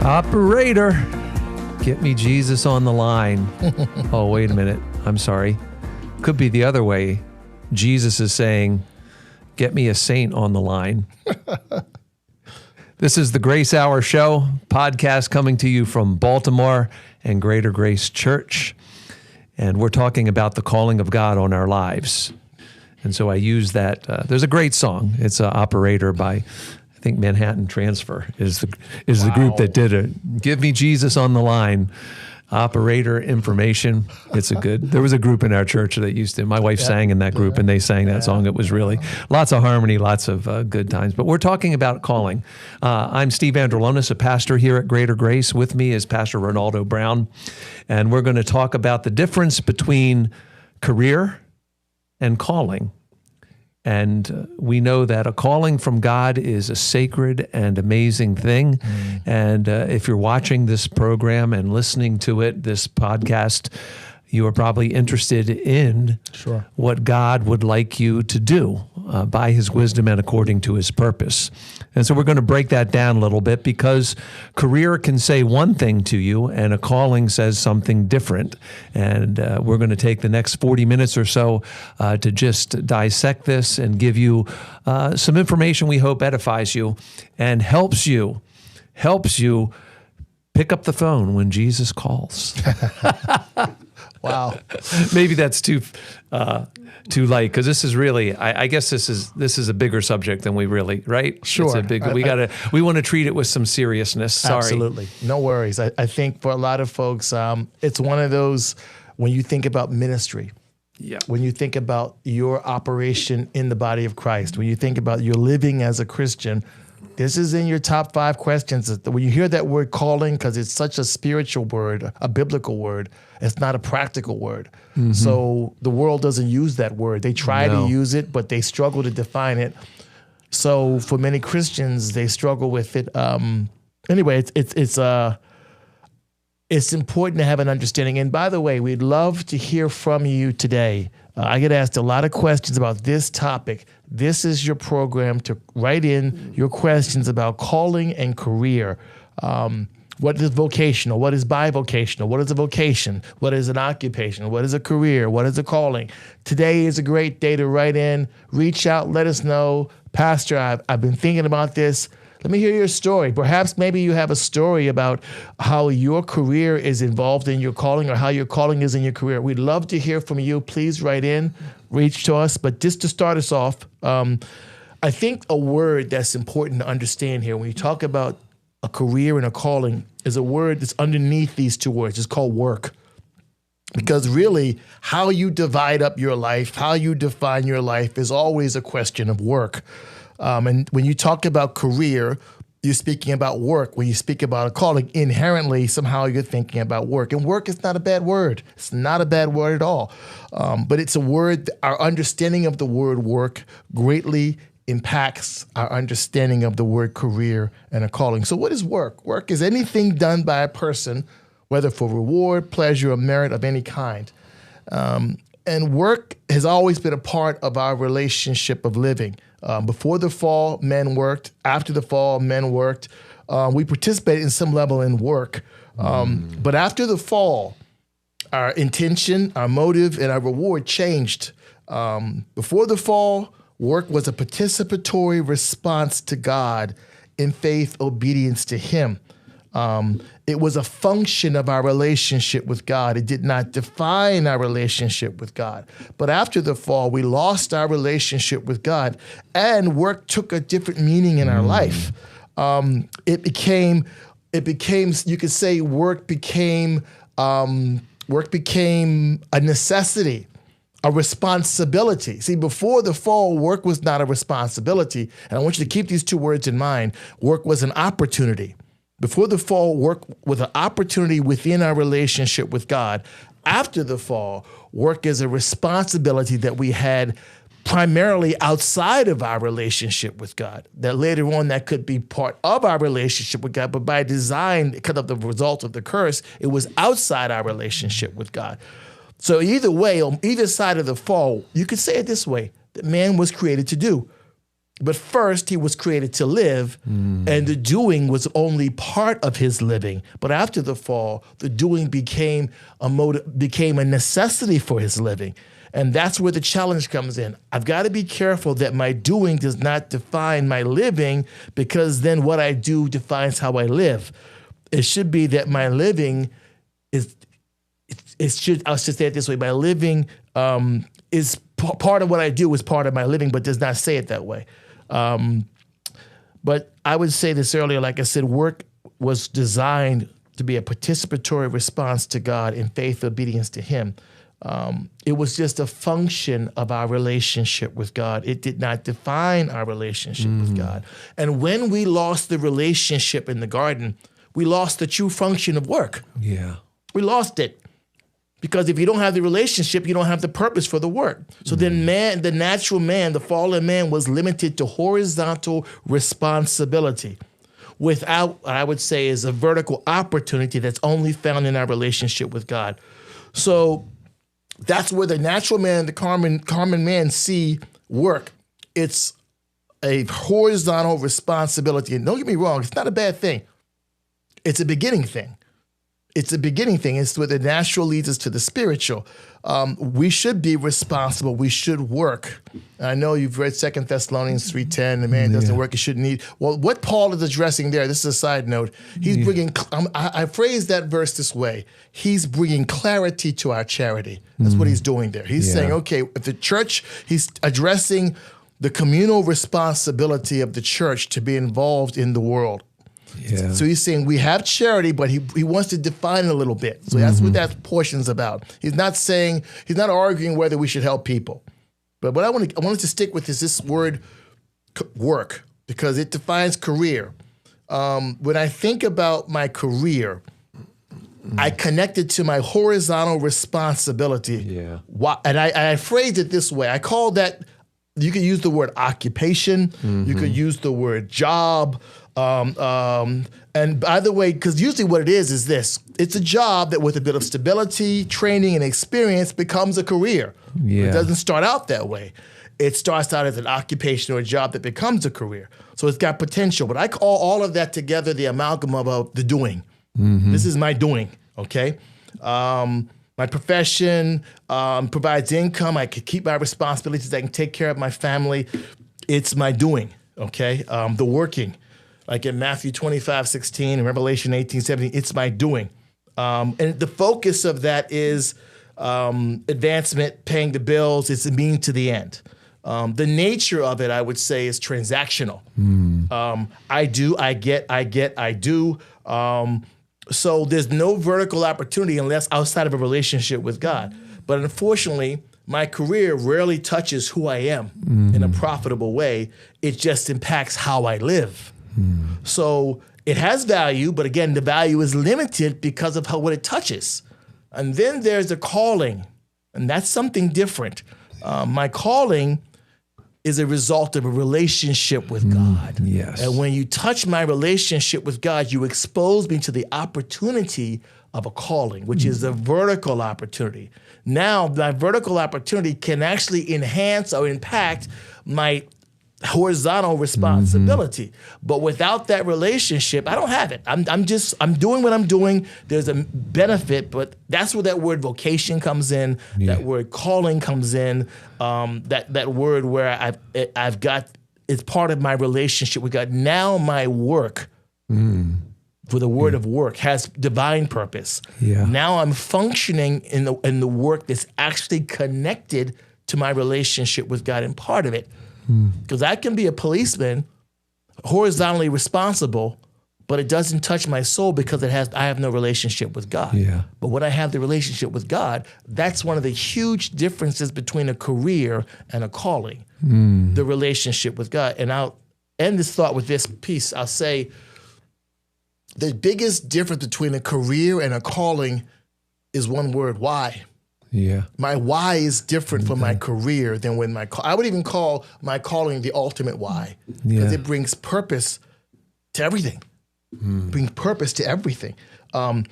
Operator, get me Jesus on the line. Oh, wait a minute. I'm sorry. Could be the other way. Jesus is saying, get me a saint on the line. This is the Grace Hour Show podcast coming to you from Baltimore and Greater Grace Church. And we're talking about the calling of God on our lives. And so I use that. There's a great song. It's Operator by, I think, Manhattan Transfer is the group that did it. Give me Jesus on the line. Operator information. There was a group in our church that used to, my wife sang in that group and they sang that song. It was really lots of harmony, lots of good times. But we're talking about calling. I'm Steve Andrulonis, a pastor here at Greater Grace. With me is Pastor Renaldo Brown. And we're going to talk about the difference between career and calling. And we know that a calling from God is a sacred and amazing thing. And if you're watching this program and listening to it, this podcast, you are probably interested in what God would like you to do by his wisdom and according to his purpose. And so we're going to break that down a little bit because career can say one thing to you and a calling says something different. And we're going to take the next 40 minutes or so to just dissect this and give you some information we hope edifies you and helps you pick up the phone when Jesus calls. Wow. Maybe that's too light because this is really. I guess this is a bigger subject than we really, right? Sure. It's a big. We want to treat it with some seriousness. Sorry. Absolutely. No worries. I think for a lot of folks, it's one of those when you think about ministry. Yeah. When you think about your operation in the body of Christ, when you think about your living as a Christian, this is in your top 5 questions. When you hear that word calling, because it's such a spiritual word, a biblical word, it's not a practical word. Mm-hmm. So the world doesn't use that word. They try to use it, but they struggle to define it. So for many Christians, they struggle with it. Anyway, it's important to have an understanding. And by the way, we'd love to hear from you today. I get asked a lot of questions about this topic. This is your program to write in your questions about calling and career. What is vocational? What is bivocational? What is a vocation? What is an occupation? What is a career? What is a calling? Today is a great day to write in, reach out, let us know. Pastor, I've been thinking about this. Let me hear your story. Perhaps maybe you have a story about how your career is involved in your calling or how your calling is in your career. We'd love to hear from you. Please write in, reach to us. But just to start us off, I think a word that's important to understand here when you talk about a career and a calling is a word that's underneath these two words. It's called work. Because really, how you divide up your life, how you define your life is always a question of work. And when you talk about career, you're speaking about work. When you speak about a calling, inherently, somehow you're thinking about work. And work is not a bad word. It's not a bad word at all. But it's a word, our understanding of the word work greatly impacts our understanding of the word career and a calling. So what is work? Work is anything done by a person, whether for reward, pleasure, or merit of any kind. And work has always been a part of our relationship of living. Before the fall, men worked. After the fall, men worked. We participated in some level in work. But after the fall, our intention, our motive, and our reward changed. Before the fall, work was a participatory response to God in faith, obedience to him. It was a function of our relationship with God. It did not define our relationship with God. But after the fall, we lost our relationship with God, and work took a different meaning in our life. It became, you could say work became a necessity, a responsibility. See, before the fall, work was not a responsibility. And I want you to keep these two words in mind. Work was an opportunity. Before the fall, work was an opportunity within our relationship with God. After the fall, work is a responsibility that we had primarily outside of our relationship with God. That later on, that could be part of our relationship with God, but by design, because of the result of the curse, it was outside our relationship with God. So either way, on either side of the fall, you could say it this way, that man was created to do. But first, he was created to live, and the doing was only part of his living. But after the fall, the doing became a necessity for his living. And that's where the challenge comes in. I've got to be careful that my doing does not define my living, because then what I do defines how I live. It should be that my living I'll just say it this way: my living is part of what I do is part of my living, but does not say it that way. But I would say this earlier, like I said, work was designed to be a participatory response to God in faith, obedience to him. It was just a function of our relationship with God. It did not define our relationship with God. And when we lost the relationship in the garden, we lost the true function of work. Yeah. We lost it. Because if you don't have the relationship, you don't have the purpose for the work. So then the natural man, the fallen man, was limited to horizontal responsibility without what I would say is a vertical opportunity that's only found in our relationship with God. So that's where the natural man and the common man see work. It's a horizontal responsibility. And don't get me wrong, it's not a bad thing. It's a beginning thing. It's a beginning thing. It's where the natural leads us to the spiritual. We should be responsible. We should work. I know you've read 2 Thessalonians 3:10. The man doesn't work, he shouldn't eat. Well, what Paul is addressing there, this is a side note, he's bringing, I phrase that verse this way, he's bringing clarity to our charity. That's what he's doing there. He's saying, okay, if the church, he's addressing the communal responsibility of the church to be involved in the world. Yeah. So he's saying we have charity, but he wants to define it a little bit. So that's what that portion's about. He's not arguing whether we should help people. But what I wanted to stick with is this word work, because it defines career. When I think about my career, I connect it to my horizontal responsibility. Yeah. And I phrased it this way. I call that, you could use the word occupation. You could use the word job. And by the way, because usually what it is this, it's a job that with a bit of stability, training, and experience becomes a career. Yeah. It doesn't start out that way. It starts out as an occupation or a job that becomes a career. So it's got potential. But I call all of that together the amalgam of the doing. This is my doing, okay? My profession provides income. I can keep my responsibilities. I can take care of my family. It's my doing, okay? The working. Like in Matthew 25:16 and Revelation 18:17, it's my doing. And the focus of that is advancement, paying the bills. It's a means to the end. The nature of it, I would say, is transactional. I do, I get, I do. So there's no vertical opportunity unless outside of a relationship with God. But unfortunately, my career rarely touches who I am in a profitable way. It just impacts how I live. So it has value, but again, the value is limited because of what it touches. And then there's the calling, and that's something different. My calling is a result of a relationship with God. Yes. And when you touch my relationship with God, you expose me to the opportunity of a calling, which is a vertical opportunity. Now, my vertical opportunity can actually enhance or impact my horizontal responsibility. But without that relationship, I don't have it. I'm doing what I'm doing. There's a benefit, but that's where that word vocation comes in, that word calling comes in, that word where I've got, it's part of my relationship with God. Now my work, for the word of work, has divine purpose. Yeah. Now I'm functioning in the work that's actually connected to my relationship with God, and part of it. Because I can be a policeman, horizontally responsible, but it doesn't touch my soul because I have no relationship with God. Yeah. But when I have the relationship with God, that's one of the huge differences between a career and a calling, the relationship with God. And I'll end this thought with this piece. I'll say the biggest difference between a career and a calling is one word: why. Yeah. My why is different from my career than when I would even call my calling the ultimate why, because it brings purpose to everything. Brings purpose to everything. The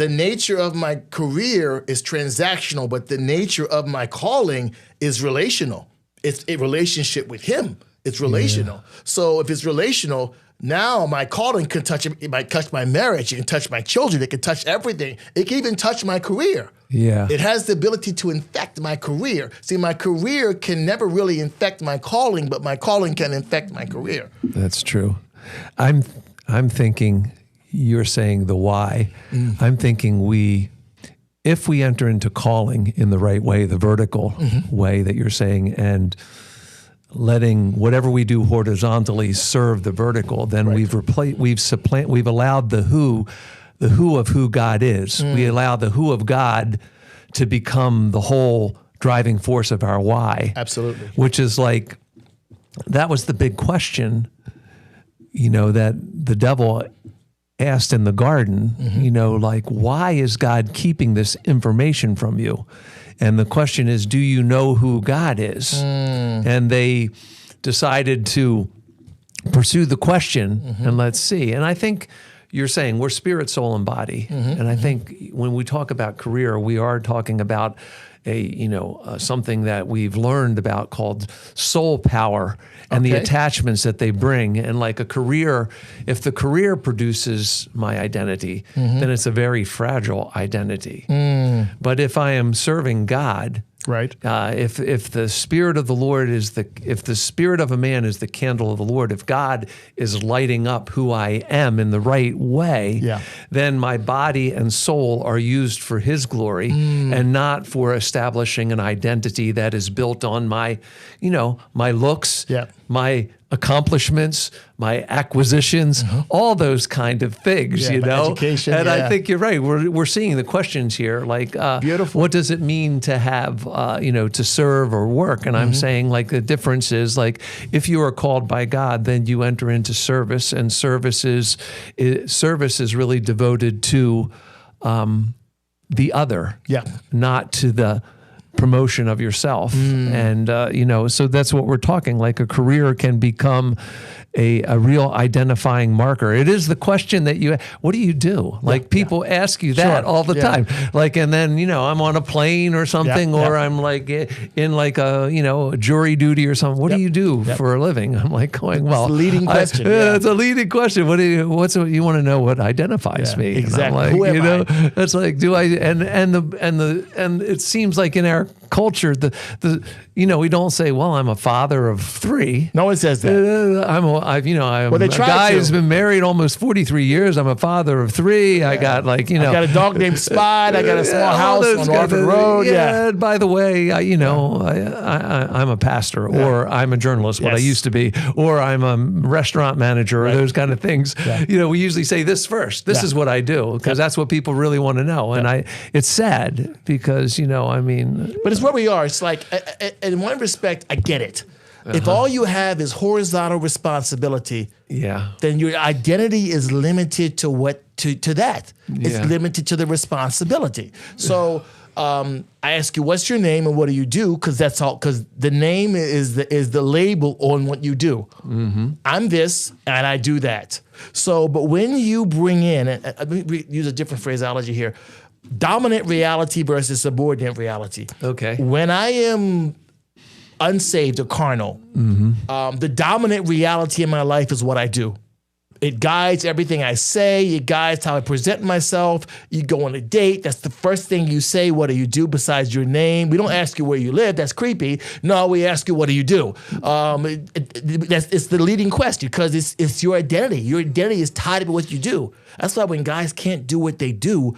nature of my career is transactional, but the nature of my calling is relational. it's a relationship with him. It's relational. Yeah. So if it's relational, now my calling can touch it. It might touch my marriage. It can touch my children. It can touch everything. It can even touch my career. Yeah. It has the ability to infect my career. See, my career can never really infect my calling, but my calling can infect my career. That's true. I'm thinking you're saying the why. I'm thinking if we enter into calling in the right way, the vertical way that you're saying, and letting whatever we do horizontally serve the vertical, then we've allowed the who of who God is. We allow the who of God to become the whole driving force of our why. Absolutely. Which is like, that was the big question, that the devil asked in the garden, like, why is God keeping this information from you? And the question is, do you know who God is? And they decided to pursue the question and let's see. And I think you're saying we're spirit, soul, and body. And I think when we talk about career, we are talking about something that we've learned about called soul power and the attachments that they bring. And like a career, if the career produces my identity, then it's a very fragile identity. But if I am serving God, right? If the Spirit of the Lord if the spirit of a man is the candle of the Lord, if God is lighting up who I am in the right way, then my body and soul are used for His glory and not for establishing an identity that is built on my looks, my accomplishments, my acquisitions, all those kind of things, education, and I think you're right. We're seeing the questions here, like, beautiful. What does it mean to have, to serve or work? And I'm saying, like, the difference is, like, if you are called by God, then you enter into service, and service is really devoted to the other, not to the promotion of yourself. And, so that's what we're talking. Like, a career can become a real identifying marker. It is the question that what do you do? Like, people ask you that all the time. Like, and then, I'm on a plane or something, or I'm like in like a jury duty or something. What do you do for a living? I'm like going, well, it's a leading question. It's a leading question. You want to know what identifies me? Exactly. And I'm like, who am I? It's like, do I, and it seems like in our culture, we don't say, well, I'm a father of 3. No one says that. I'm a guy who's been married almost 43 years. I'm a father of 3. I got I got a dog named Spot. I got a small house on Orford Road. And by the way, I'm a pastor, or I'm a journalist, what I used to be, or I'm a restaurant manager, or those kind of things. We usually say this first. This is what I do, because that's what people really want to know. And it's sad because, But it's where we are. It's like, in one respect, I get it. If all you have is horizontal responsibility, then your identity is limited to that. It's limited to the responsibility. So I ask you, what's your name and what do you do? Because that's all. Because the name is the label on what you do. I'm this and I do that. So, but when you bring in, and we use a different phraseology here, dominant reality versus subordinate reality. Okay. When I am unsaved or carnal, the dominant reality in my life is what I do. It guides everything I say. It guides how I present myself. You go on a date. That's the first thing you say. What do you do besides your name? We don't ask you where you live. That's creepy. No, we ask you, what do you do? It's the leading question, because it's your identity. Your identity is tied up with what you do. That's why when guys can't do what they do,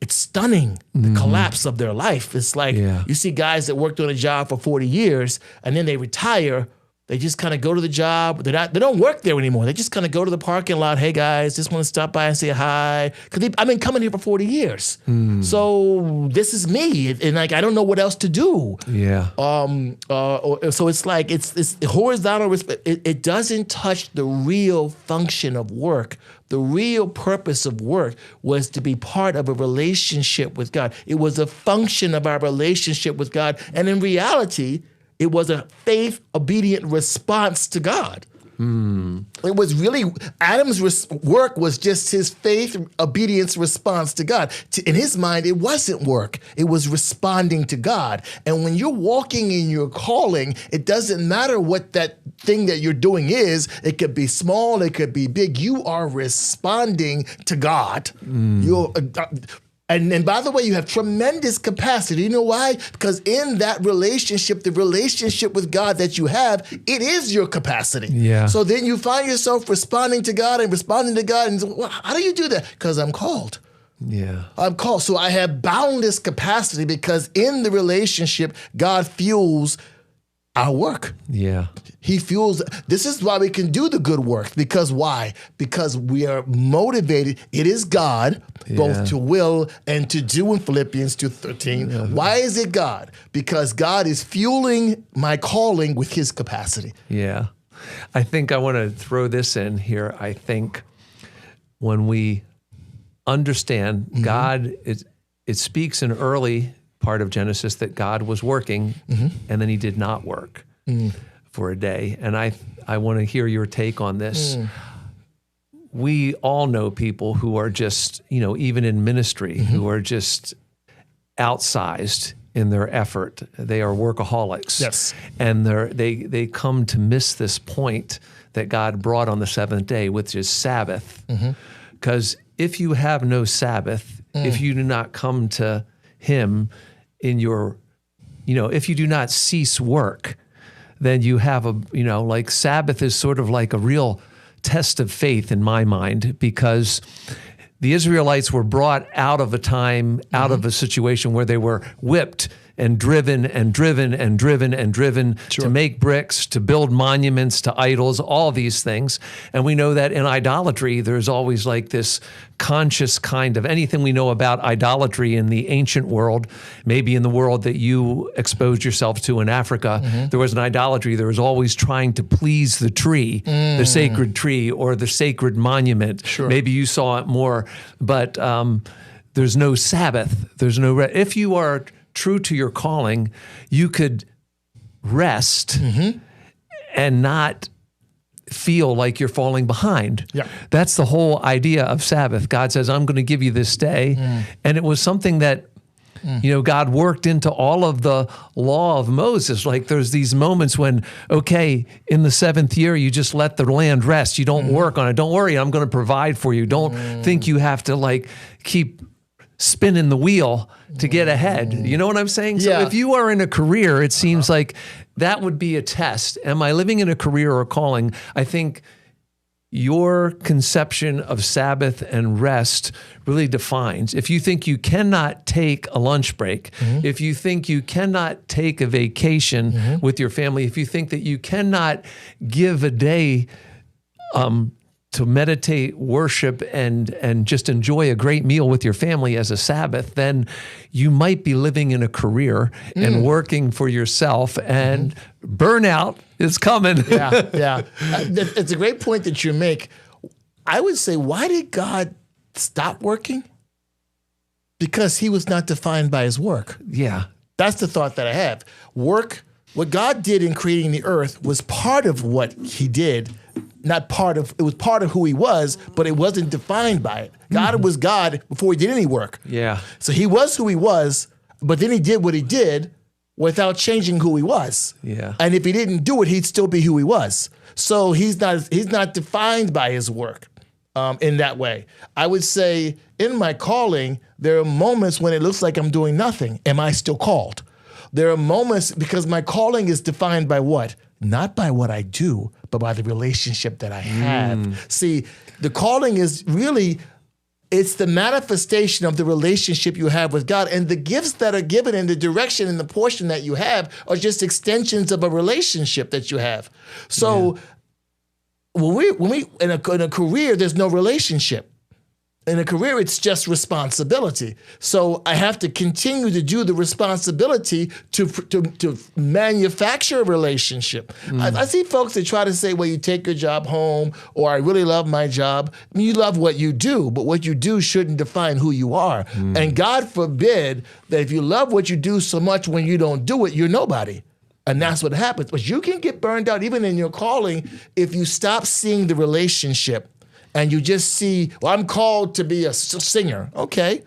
it's stunning, the collapse of their life. It's like you see guys that worked on a job for 40 years and then they retire. They just kind of go to the job. They don't work there anymore. They just kind of go to the parking lot. Hey guys, just want to stop by and say hi. Because I've been coming here for 40 years. So this is me. And like, I don't know what else to do. So it's like, it's horizontal respect. It doesn't touch the real function of work. The real purpose of work was to be part of a relationship with God. It was a function of our relationship with God. And in reality, it was a faith-obedient response to God. It was really, Adam's work was just his faith, obedience, response to God. In his mind, it wasn't work. It was responding to God. And when you're walking in your calling, it doesn't matter what that thing that you're doing is. It could be small, it could be big. You are responding to God. And by the way, you have tremendous capacity. You know why? Because in that relationship, the relationship with God that you have, it is your capacity. Yeah. So then you find yourself responding to God. And well, how do you do that? Because I'm called. Yeah. I'm called. So I have boundless capacity because in the relationship, God fuels our work. Yeah. He fuels. This is why we can do the good work. Because why? Because we are motivated. It is God, both to will and to do in Philippians 2:13. Yeah. Why is it God? Because God is fueling my calling with his capacity. Yeah. I think I want to throw this in here. I think when we understand God, it speaks in early part of Genesis that God was working and then he did not work for a day. And I want to hear your take on this. We all know people who are just, even in ministry, who are just outsized in their effort. They are workaholics. Yes. And they come to miss this point that God brought on the seventh day, which is Sabbath. Because if you have no Sabbath, if you do not come to him in your, if you do not cease work, then you have like Sabbath is sort of like a real test of faith in my mind, because the Israelites were brought out of a time, out of a situation where they were whipped and driven and driven and driven and driven to make bricks, to build monuments to idols, all these things. And we know that in idolatry, there's always like this conscious kind of anything we know about idolatry in the ancient world, maybe in the world that you exposed yourself to in Africa, there was an idolatry. There was always trying to please the tree, the sacred tree or the sacred monument. Maybe you saw it more, but there's no Sabbath. There's no if you are true to your calling, you could rest and not feel like you're falling behind. Yeah. That's the whole idea of Sabbath. God says, I'm going to give you this day. And it was something that, God worked into all of the law of Moses. Like there's these moments when, okay, in the seventh year, you just let the land rest. You don't work on it. Don't worry, I'm going to provide for you. Don't think you have to like keep spinning the wheel to get ahead. You know what I'm saying? So if you are in a career, it seems like that would be a test. Am I living in a career or calling? I think your conception of Sabbath and rest really defines. If you think you cannot take a lunch break, if you think you cannot take a vacation with your family, if you think that you cannot give a day to meditate, worship, and just enjoy a great meal with your family as a Sabbath, then you might be living in a career and working for yourself, and burnout is coming. It's a great point that you make. I would say, why did God stop working? Because he was not defined by his work. Yeah. That's the thought that I have. Work, what God did in creating the earth was part of what he did. It was part of who he was, but it wasn't defined by it. God was God before he did any work. Yeah. So he was who he was, but then he did what he did without changing who he was. Yeah. And if he didn't do it, he'd still be who he was. So he's not defined by his work in that way. I would say in my calling, there are moments when it looks like I'm doing nothing. Am I still called? There are moments because my calling is defined by what? Not by what I do, but by the relationship that I have. See, the calling is really, it's the manifestation of the relationship you have with God. And the gifts that are given in the direction and the portion that you have are just extensions of a relationship that you have. So when we in a career, there's no relationship. In a career, it's just responsibility. So I have to continue to do the responsibility to manufacture a relationship. I see folks that try to say, well, you take your job home, or I really love my job. I mean, you love what you do, but what you do shouldn't define who you are. And God forbid that if you love what you do so much when you don't do it, you're nobody. And that's what happens. But you can get burned out even in your calling if you stop seeing the relationship and you just see, well, I'm called to be a singer. Okay.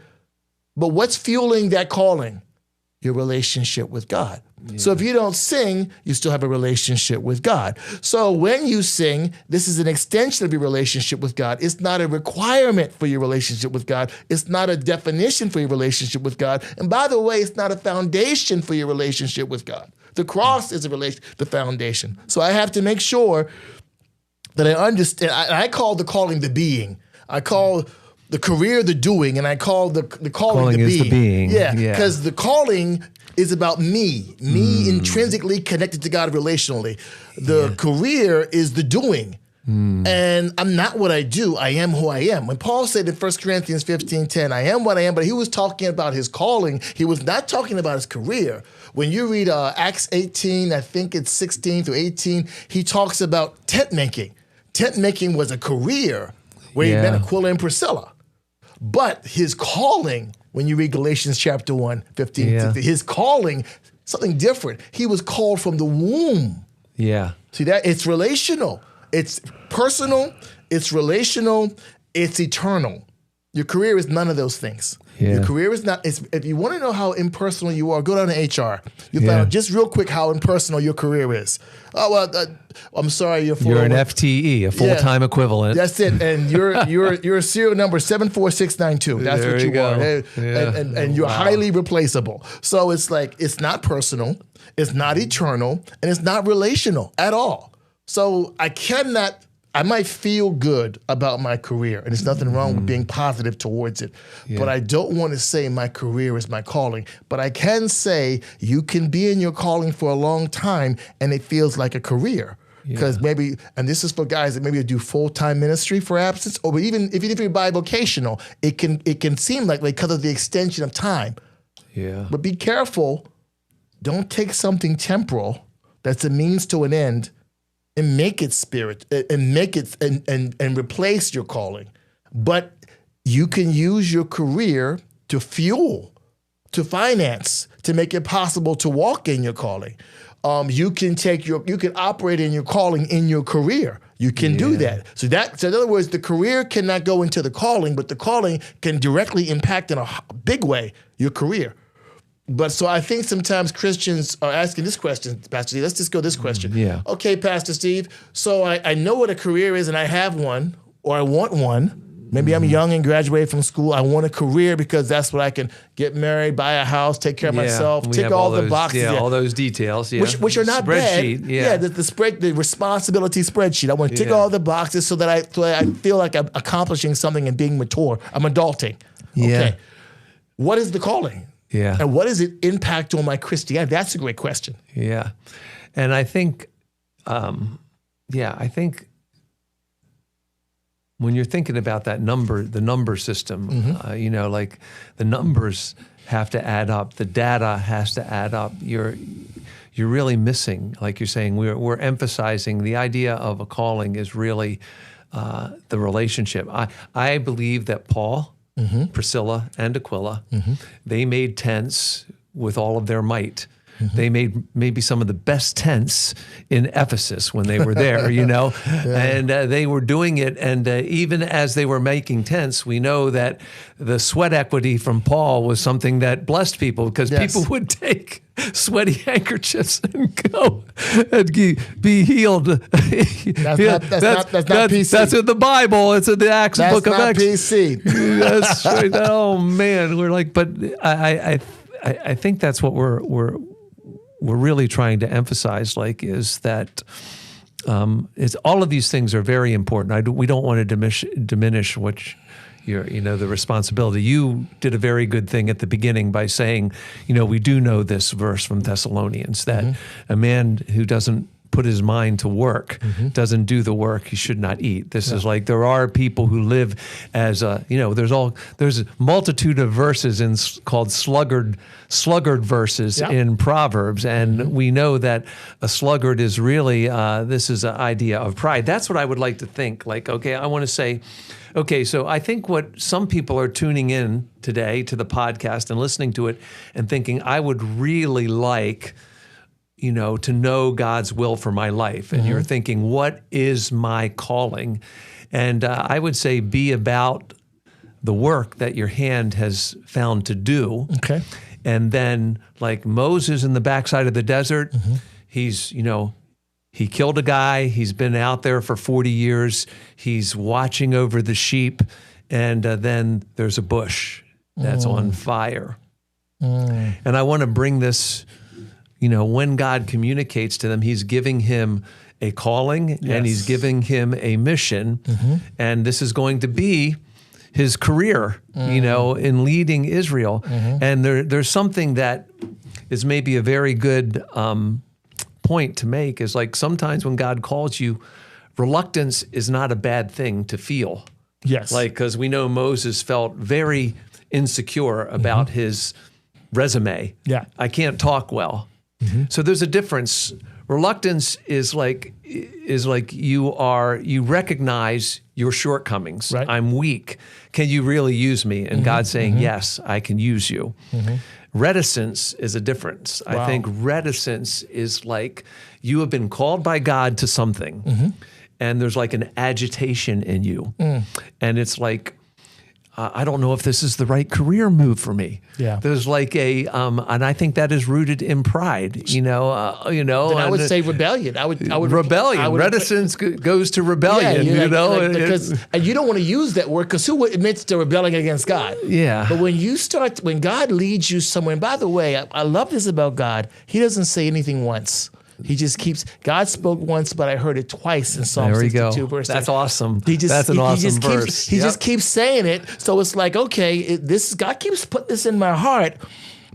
But what's fueling that calling? Your relationship with God. Yeah. So if you don't sing, you still have a relationship with God. So when you sing, this is an extension of your relationship with God. It's not a requirement for your relationship with God. It's not a definition for your relationship with God. And by the way, it's not a foundation for your relationship with God. The cross is the foundation. So I have to make sure that I understand. I call the calling the being. I call the career the doing, and I call the calling the being. The being. Yeah, because the calling is about me intrinsically connected to God relationally. The career is the doing. And I'm not what I do. I am who I am. When Paul said in 1 Corinthians 15:10, I am what I am, but he was talking about his calling. He was not talking about his career. When you read Acts 18, I think it's 16 through 18, he talks about tent making. Tent making was a career where he met Aquila and Priscilla. But his calling, when you read Galatians chapter 1, 15, 16, his calling, something different. He was called from the womb. Yeah. See that? It's relational. It's personal, it's relational, it's eternal. Your career is none of those things. Yeah. Your career is not, if you want to know how impersonal you are, go down to HR. You find out just real quick how impersonal your career is. Oh, well, I'm sorry. You're an FTE, a full-time equivalent. That's it. And you're serial number 74692. That's what you are. And you're highly replaceable. So it's like, it's not personal, it's not eternal, and it's not relational at all. So I might feel good about my career, and there's nothing wrong with being positive towards it, but I don't want to say my career is my calling. But I can say you can be in your calling for a long time, and it feels like a career. Because maybe, and this is for guys that maybe do full-time ministry for absence, or even if you're bivocational, it can seem like because of the extension of time. Yeah. But be careful. Don't take something temporal that's a means to an end and make it spirit, and make it and replace your calling. But you can use your career to fuel, to finance, to make it possible to walk in your calling. You can operate in your calling in your career. You can do that. So in other words, the career cannot go into the calling, but the calling can directly impact in a big way your career. But so I think sometimes Christians are asking this question, Pastor Steve. Let's just go this question. Yeah. Okay, Pastor Steve. So I know what a career is, and I have one, or I want one. Maybe I'm young and graduated from school. I want a career because that's what I can get married, buy a house, take care of myself, tick all the boxes. Yeah, all those details. Yeah. Which are not bad. Spreadsheet. The responsibility spreadsheet. I want to tick all the boxes so that I feel like I'm accomplishing something and being mature. I'm adulting. Okay. What is the calling? Yeah. And what does it impact on my Christianity? That's a great question. Yeah. And I think, when you're thinking about that the number system, like the numbers have to add up, the data has to add up. You're really missing, like you're saying, we're emphasizing the idea of a calling is really the relationship. I believe that Paul, Priscilla and Aquila, they made tents with all of their might. They made maybe some of the best tents in Ephesus when they were there, and they were doing it. And even as they were making tents, we know that the sweat equity from Paul was something that blessed people, because people would take sweaty handkerchiefs and go and be healed. That's not PC. That's in the Bible. It's in the Acts book of Acts. That's not PC. That's right. Oh man, we're like, but I think that's what we're really trying to emphasize, is that it's all of these things are very important. We don't want to diminish what the responsibility. You did a very good thing at the beginning by saying, we do know this verse from Thessalonians that a man who doesn't put his mind to work, doesn't do the work, he should not eat. This is like, there are people who live as there's a multitude of verses called sluggard verses in Proverbs. And we know that a sluggard is really, this is an idea of pride. That's what I would like to think. I want to say, so I think what some people are tuning in today to the podcast and listening to it and thinking, I would really like to know God's will for my life, and you're thinking, what is my calling? And I would say be about the work that your hand has found to do. Okay. And then like Moses in the backside of the desert, he's, he killed a guy. He's been out there for 40 years. He's watching over the sheep. And then there's a bush that's on fire. And I want to bring this, when God communicates to them, he's giving him a calling and he's giving him a mission. And this is going to be his career, in leading Israel. And there's something that is maybe a very good point to make is like sometimes when God calls you, reluctance is not a bad thing to feel. Yes. Like, because we know Moses felt very insecure about his resume. Yeah. I can't talk well. So there's a difference. Reluctance is like you recognize your shortcomings. Right. I'm weak. Can you really use me? And God's saying, yes, I can use you. Reticence is a difference. Wow. I think reticence is like you have been called by God to something, and there's like an agitation in you. And it's like, I don't know if this is the right career move for me. Yeah. There's like and I think that is rooted in pride, Then I would say rebellion. I would rebellion. Reticence goes to rebellion, because and you don't want to use that word because who admits to rebelling against God? Yeah. But when God leads you somewhere, and by the way, I love this about God. He doesn't say anything once. He just keeps, God spoke once, but I heard it twice in Psalm 62, verse 10. That's awesome. That's an awesome verse. He just keeps saying it. So it's like, okay, God keeps putting this in my heart.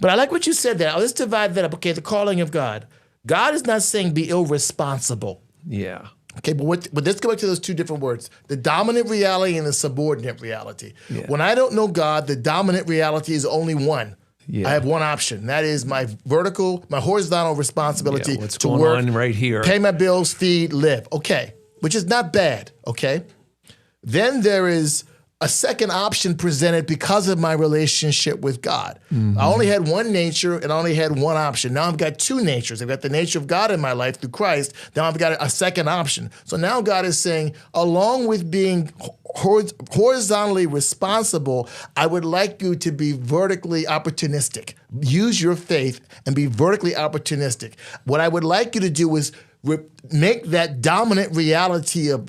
But I like what you said there. Let's divide that up. Okay, the calling of God. God is not saying be irresponsible. Yeah. Okay, but let's go back to those two different words, the dominant reality and the subordinate reality. Yeah. When I don't know God, the dominant reality is only one. Yeah. I have one option. That is my horizontal responsibility to work, on right here, pay my bills, feed, live. Okay, which is not bad. Okay, then there is a second option presented because of my relationship with God. I only had one nature and I only had one option. Now I've got two natures. I've got the nature of God in my life through Christ. Now I've got a second option. So now God is saying, along with being horizontally responsible, I would like you to be vertically opportunistic. Use your faith and be vertically opportunistic. What I would like you to do is make that dominant reality of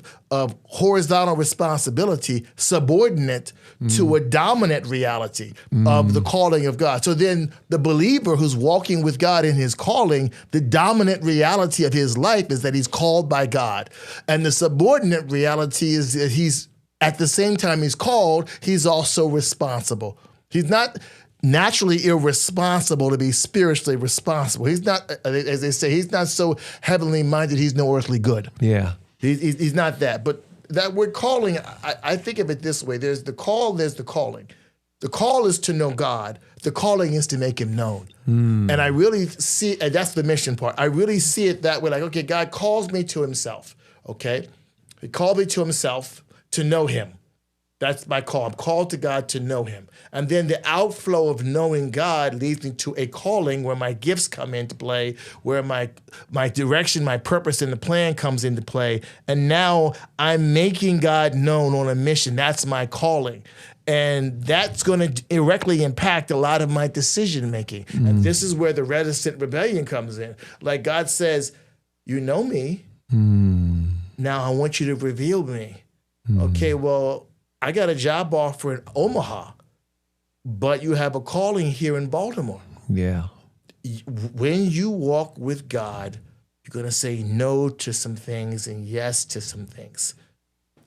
horizontal responsibility subordinate to a dominant reality of the calling of God. So then the believer who's walking with God in his calling, the dominant reality of his life is that he's called by God. And the subordinate reality is that he's, at the same time he's called, he's also responsible. He's not naturally irresponsible to be spiritually responsible. He's not, as they say, he's not so heavenly minded, he's no earthly good. Yeah. He's not that. But that word calling, I think of it this way. There's the call, there's the calling. The call is to know God. The calling is to make him known. And I really see, and that's the mission part. I really see it that way. Like, okay, God calls me to himself, okay? He called me to himself to know him. That's my call. I'm called to God to know him. And then the outflow of knowing God leads me to a calling where my gifts come into play, where my direction, my purpose, and the plan comes into play. And now I'm making God known on a mission. That's my calling. And that's going to directly impact a lot of my decision making. And this is where the reticent rebellion comes in. Like God says, you know me. Now I want you to reveal me. Okay, well, I got a job offer in Omaha, but you have a calling here in Baltimore. Yeah. When you walk with God, you're going to say no to some things and yes to some things.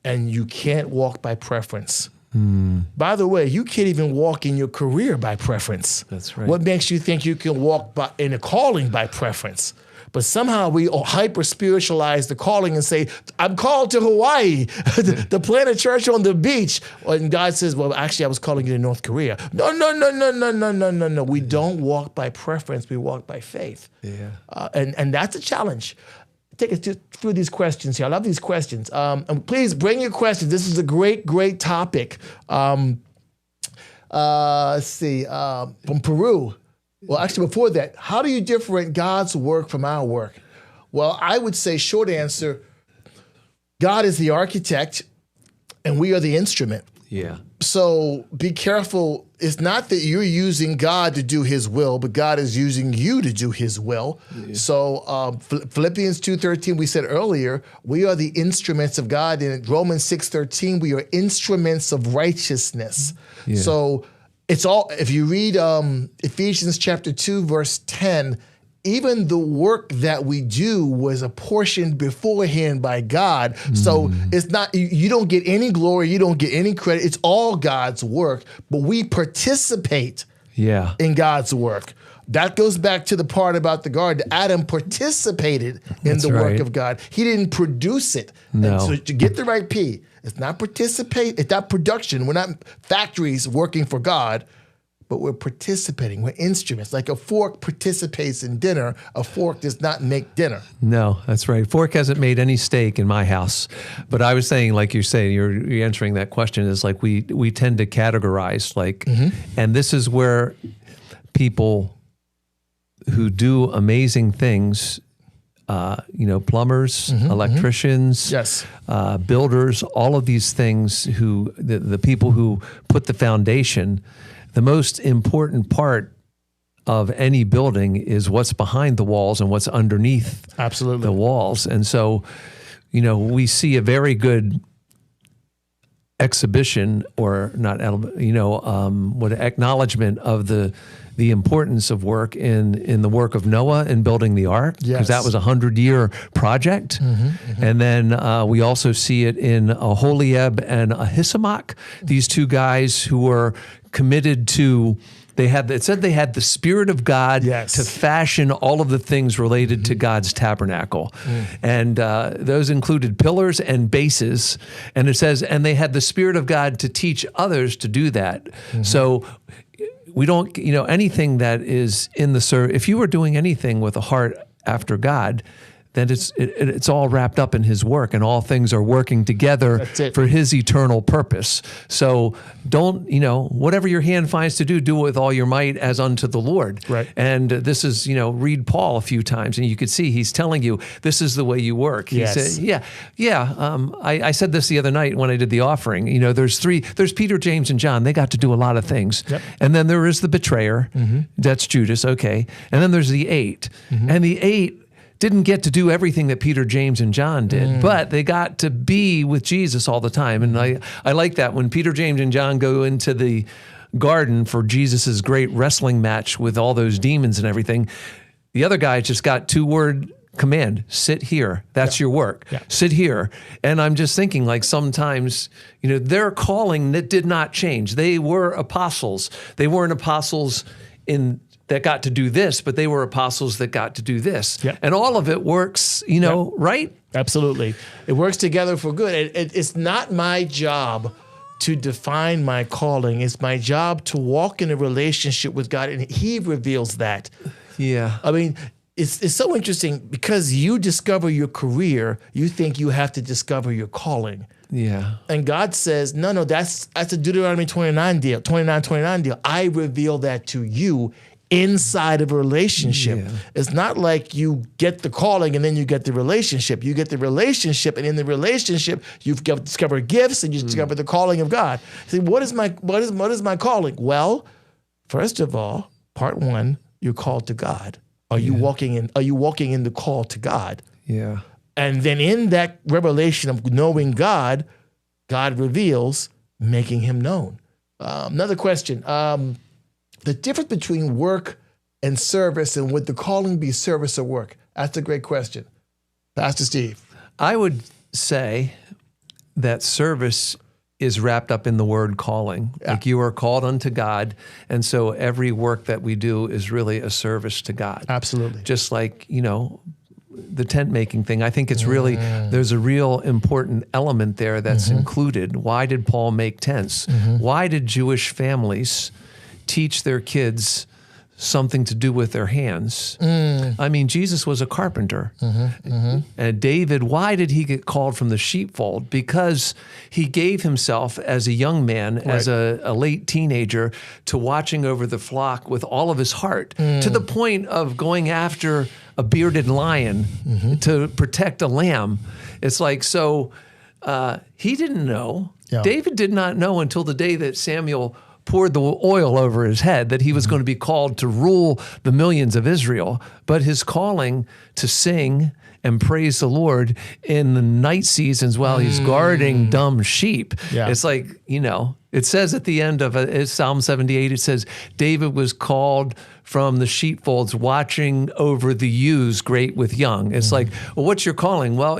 And you can't walk by preference. By the way, you can't even walk in your career by preference. That's right. What makes you think you can walk in a calling by preference? But somehow we hyper-spiritualize the calling and say, I'm called to Hawaii to plant a church on the beach. And God says, well, actually, I was calling you to North Korea. No. We don't walk by preference. We walk by faith. Yeah. And that's a challenge. Take us through these questions here. I love these questions. And please bring your questions. This is a great topic. Let's see. From Peru. Well, actually, before that, how do you differentiate God's work from our work? Well, I would say, short answer, God is the architect and we are the instrument. Yeah. So be careful. It's not that you're using God to do his will, but God is using you to do his will. Yeah. So Philippians 2:13, we said earlier, we are the instruments of God. In Romans 6:13, we are instruments of righteousness. Yeah. So it's all, if you read Ephesians chapter 2, verse 10, even the work that we do was apportioned beforehand by God. So it's not, you don't get any glory, you don't get any credit. It's all God's work, but we participate in God's work. That goes back to the part about the garden. Adam participated in the work of God. He didn't produce it. No. And so to get the right P, it's not participate, it's not production. We're not factories working for God, but we're participating. We're instruments. Like a fork participates in dinner, a fork does not make dinner. No, that's right. Fork hasn't made any steak in my house. But I was saying, like you're saying, you're answering that question, is like we tend to categorize, like, and this is where people who do amazing things, plumbers, electricians, builders, all of these things, who the people who put the foundation, the most important part of any building is what's behind the walls and what's underneath the walls. And so, we see a very good exhibition, or not, what acknowledgement of the importance of work in the work of Noah in building the ark, because that was a 100-year project. And then we also see it in Aholiab and Ahisamach, these two guys who were committed to, it said they had the Spirit of God to fashion all of the things related to God's tabernacle. And those included pillars and bases. And it says, and they had the Spirit of God to teach others to do that. So we don't, anything that is in the service, if you are doing anything with a heart after God, then it's all wrapped up in his work, and all things are working together for his eternal purpose. So don't, whatever your hand finds to do, do it with all your might as unto the Lord. Right. And this is, read Paul a few times, and you could see he's telling you, this is the way you work. He said, I said this the other night when I did the offering. There's Peter, James, and John. They got to do a lot of things. Yep. And then there is the betrayer. That's Judas. Okay. And then there's the 8. And the 8 didn't get to do everything that Peter, James, and John did, but they got to be with Jesus all the time. And I like that when Peter, James, and John go into the garden for Jesus's great wrestling match with all those demons and everything, the other guy just got 2-word command: sit here. That's your work. Sit here. And I'm just thinking, like, sometimes, their calling that did not change. They were apostles. They weren't apostles that got to do this, but they were apostles that got to do this. And all of it works, right? Absolutely. It works together for good. It's not my job to define my calling. It's my job to walk in a relationship with God, and he reveals that. Yeah. I mean, it's so interesting, because you discover your career, you think you have to discover your calling. Yeah. And God says, no, that's a Deuteronomy 29 deal. I reveal that to you inside of a relationship. It's not like you get the calling and then you get the relationship. You get the relationship, and in the relationship, you've discovered gifts and you discover the calling of God. See, what is my calling? Well, first of all, part 1, you're called to God. Are you walking in the call to God? Yeah. And then in that revelation of knowing God, God reveals making him known. Another question. The difference between work and service, and would the calling be service or work? That's a great question. Pastor Steve. I would say that service is wrapped up in the word calling. Like, you are called unto God, and so every work that we do is really a service to God. Absolutely. Just like, the tent making thing, I think it's really, there's a real important element there that's included. Why did Paul make tents? Why did Jewish families teach their kids something to do with their hands. I mean, Jesus was a carpenter. And David, why did he get called from the sheepfold? Because he gave himself as a young man, as a late teenager, to watching over the flock with all of his heart, to the point of going after a bearded lion to protect a lamb. It's like, so he didn't know. Yeah. David did not know until the day that Samuel poured the oil over his head that he was going to be called to rule the millions of Israel. But his calling to sing and praise the Lord in the night seasons while he's guarding dumb sheep. Yeah. It's like, it says at the end of Psalm 78, it says, David was called from the sheepfolds watching over the ewes great with young. It's like, well, what's your calling? Well,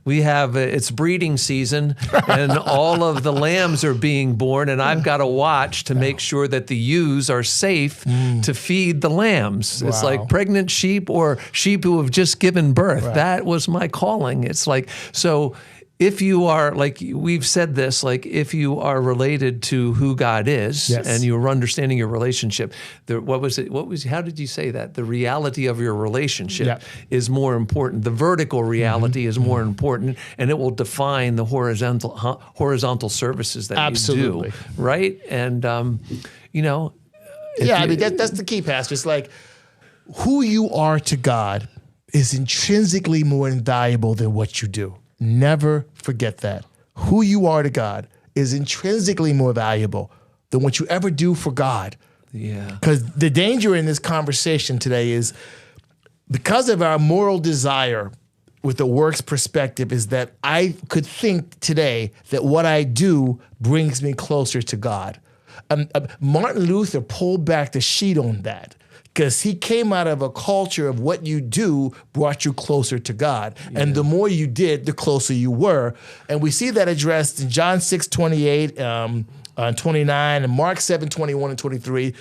we have, it's breeding season and all of the lambs are being born, and I've got to watch to make sure that the ewes are safe to feed the lambs. It's like pregnant sheep or sheep who have just given birth. That was my calling. It's like, so if you are, like we've said this, like if you are related to who God is and you're understanding your relationship, how did you say that? The reality of your relationship is more important. The vertical reality is more important, and it will define the horizontal services that you do, right? And, I mean, that's the key, Pastor. It's like who you are to God is intrinsically more invaluable than what you do. Never forget that. Who you are to God is intrinsically more valuable than what you ever do for God. Yeah. Because the danger in this conversation today is because of our moral desire with the works perspective is that I could think today that what I do brings me closer to God. Martin Luther pulled back the sheet on that, because he came out of a culture of what you do brought you closer to God. Yeah. And the more you did, the closer you were. And we see that addressed in John 6:28, 29, and Mark 7:21 and 23.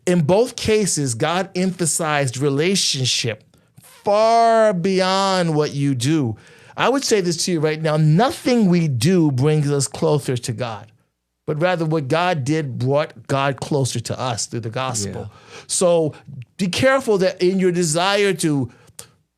In both cases, God emphasized relationship far beyond what you do. I would say this to you right now, nothing we do brings us closer to God, but rather what God did brought God closer to us through the gospel. Yeah. So be careful that in your desire to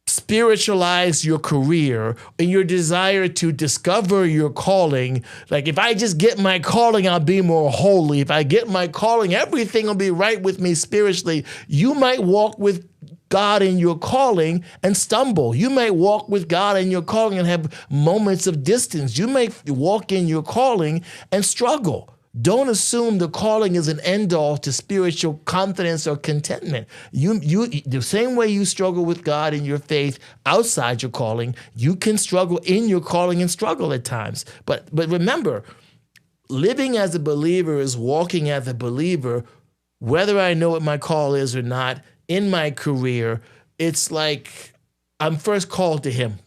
spiritualize your career, in your desire to discover your calling, like if I just get my calling, I'll be more holy. If I get my calling, everything will be right with me spiritually. You might walk with God in your calling and stumble. You may walk with God in your calling and have moments of distance. You may walk in your calling and struggle. Don't assume the calling is an end-all to spiritual confidence or contentment. You the same way you struggle with God in your faith outside your calling, you can struggle in your calling and struggle at times. But remember, living as a believer is walking as a believer, whether I know what my call is or not. In my career, it's like I'm first called to him.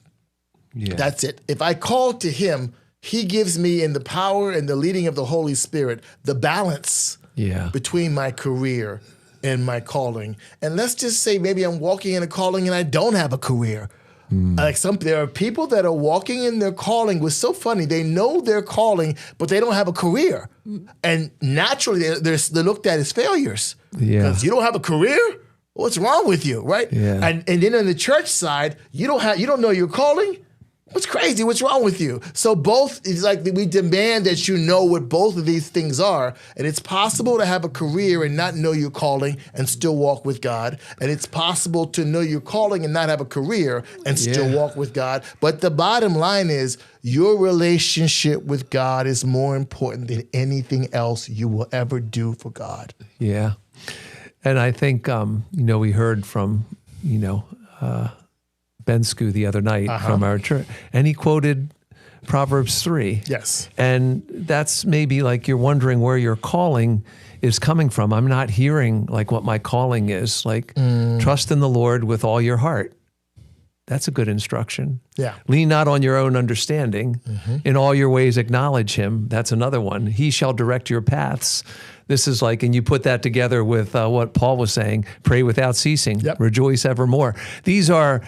Yeah. That's it. If I call to him, he gives me, in the power and the leading of the Holy Spirit, the balance between my career and my calling. And let's just say maybe I'm walking in a calling and I don't have a career. There are people that are walking in their calling. It's so funny. They know their calling, but they don't have a career. And naturally, they're looked at as failures. Because you don't have a career? What's wrong with you, right? Yeah. And then on the church side, you don't know your calling. What's crazy? What's wrong with you? So both, it's like we demand that you know what both of these things are. And it's possible to have a career and not know your calling and still walk with God. And it's possible to know your calling and not have a career and still walk with God. But the bottom line is your relationship with God is more important than anything else you will ever do for God. Yeah. And I think, we heard from, Ben Scu the other night from our church, and he quoted Proverbs 3. Yes. And that's maybe like you're wondering where your calling is coming from. I'm not hearing like what my calling is. Like, trust in the Lord with all your heart. That's a good instruction. Yeah. Lean not on your own understanding. In all your ways acknowledge him. That's another one. He shall direct your paths. This is like, and you put that together with what Paul was saying, pray without ceasing, rejoice evermore. These are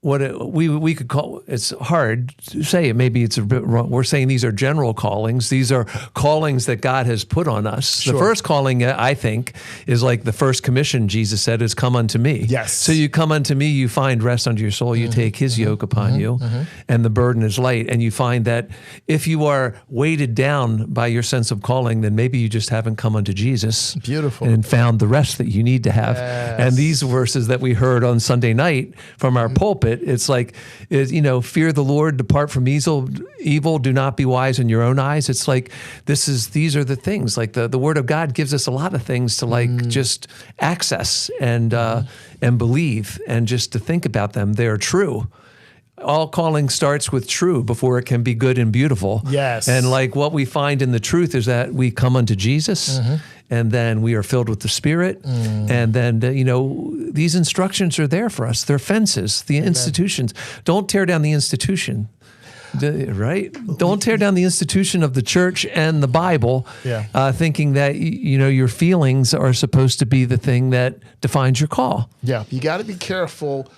we could call, it's hard to say it, maybe it's a bit wrong. We're saying these are general callings. These are callings that God has put on us. Sure. The first calling, I think, is like the first commission Jesus said is come unto me. Yes. So you come unto me, you find rest unto your soul, you take his yoke upon you, and the burden is light. And you find that if you are weighted down by your sense of calling, then maybe you just haven't come unto Jesus. Beautiful. And found the rest that you need to have. Yes. And these verses that we heard on Sunday night from our pulpit, it's like, fear the Lord, depart from evil, do not be wise in your own eyes. It's like, these are the things, like the word of God gives us a lot of things to like just access and believe and just to think about them. They are true. All calling starts with true before it can be good and beautiful. Yes. And like what we find in the truth is that we come unto Jesus and then we are filled with the Spirit. And then, these instructions are there for us. They're fences, the institutions. Don't tear down the institution, right? Don't tear down the institution of the church and the Bible, thinking that, your feelings are supposed to be the thing that defines your call. Yeah, you got to be careful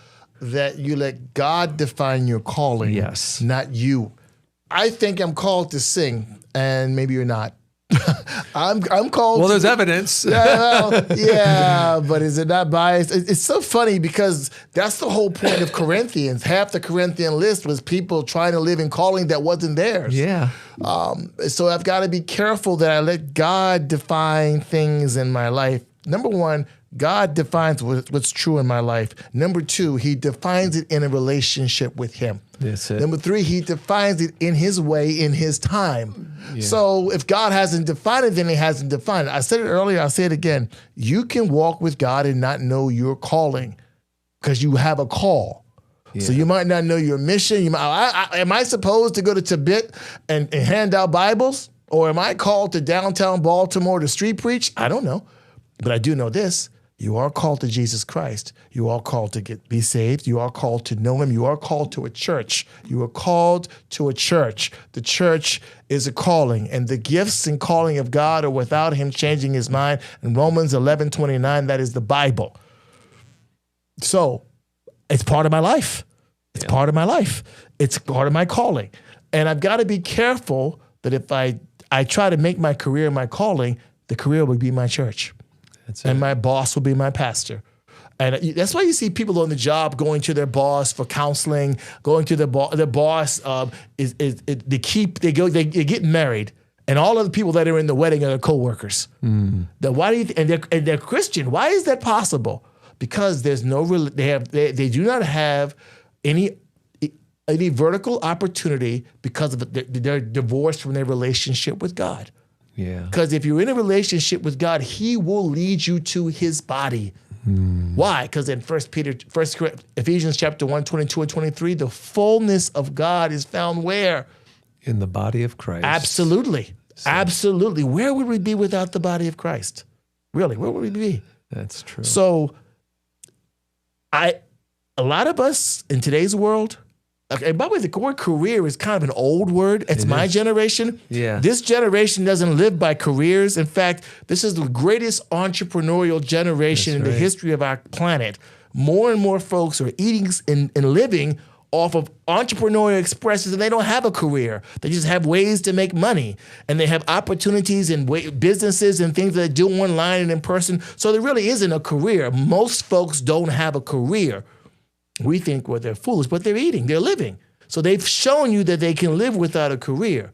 that you let God define your calling, Yes. not you. I think I'm called to sing, and maybe you're not. I'm called. Well, there's evidence. Yeah, but is it not biased? It's so funny because that's the whole point of Corinthians. Half the Corinthian list was people trying to live in calling that wasn't theirs. Yeah. So I've got to be careful that I let God define things in my life. Number one, God defines what's true in my life. Number two, he defines it in a relationship with him. That's it. Number three, he defines it in his way, in his time. Yeah. So if God hasn't defined it, then he hasn't defined it. I said it earlier, I'll say it again. You can walk with God and not know your calling because you have a call. Yeah. So you might not know your mission. Am I supposed to go to Tibet and hand out Bibles? Or am I called to downtown Baltimore to street preach? I don't know. But I do know this. You are called to Jesus Christ. You are called to be saved. You are called to know him. You are called to a church. You are called to a church. The church is a calling, and the gifts and calling of God are without him changing his mind. In Romans 11:29, that is the Bible. So it's part of my life. It's part of my life. It's part of my calling. And I've got to be careful that if I try to make my career my calling, the career will be my church. And my boss will be my pastor. And that's why you see people on the job going to their boss for counseling, going to their boss. They get married, and all of the people that are in the wedding are their coworkers. Why do you and they're Christian? Why is that possible? Because there's they do not have any vertical opportunity because of they're divorced from their relationship with God. Yeah. Because if you're in a relationship with God, he will lead you to his body. Why? Because in Ephesians chapter 1, 22 and 23, the fullness of God is found where? In the body of Christ. Absolutely. Absolutely. Where would we be without the body of Christ? Really, where would we be? That's true. So a lot of us in today's world, okay, by the way, the word career is kind of an old word. It's my generation. Yeah. This generation doesn't live by careers. In fact, this is the greatest entrepreneurial generation in the history of our planet. More and more folks are eating and living off of entrepreneurial expresses, and they don't have a career. They just have ways to make money, and they have opportunities and businesses and things that they do online and in person. So there really isn't a career. Most folks don't have a career. We think, well, they're foolish, but they're eating, they're living. So they've shown you that they can live without a career.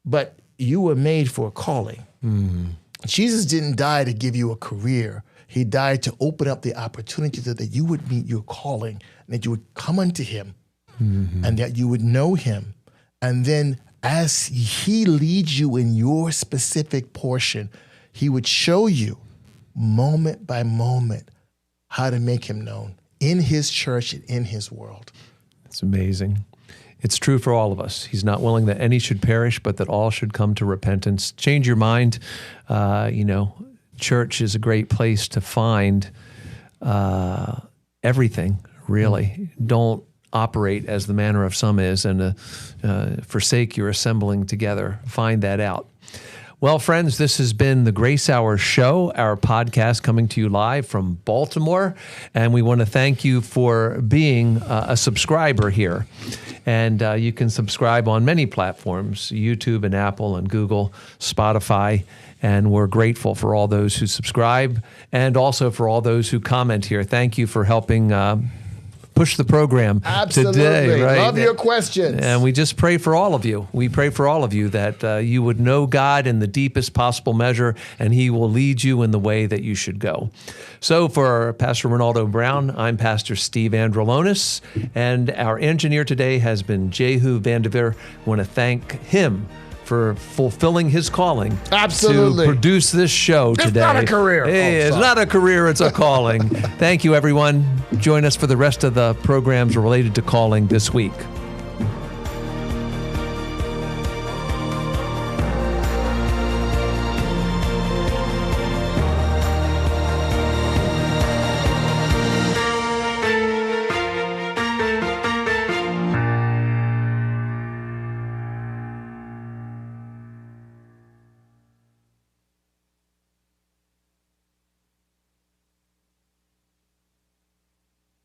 But you were made for a calling. Jesus didn't die to give you a career. He died to open up the opportunity that you would meet your calling, and that you would come unto him, and that you would know him. And then as he leads you in your specific portion, he would show you moment by moment how to make him known in his church and in his world. It's amazing. It's true for all of us. He's not willing that any should perish, but that all should come to repentance. Change your mind. Church is a great place to find everything, really. Don't operate as the manner of some is and forsake your assembling together. Find that out. Well, friends, this has been the Grace Hour Show, our podcast coming to you live from Baltimore. And we want to thank you for being a subscriber here. And you can subscribe on many platforms, YouTube and Apple and Google, Spotify. And we're grateful for all those who subscribe and also for all those who comment here. Thank you for helping push the program today. Right? Love your questions. And we just pray for all of you. We pray for all of you that you would know God in the deepest possible measure, and He will lead you in the way that you should go. So for Pastor Renaldo Brown, I'm Pastor Steve Andrulonis, and our engineer today has been Jehu Vandeveer. I want to thank him for fulfilling his calling Absolutely. to produce this show today. It's not a career. Hey, it's not a career, it's a calling. Thank you, everyone. Join us for the rest of the programs related to calling this week.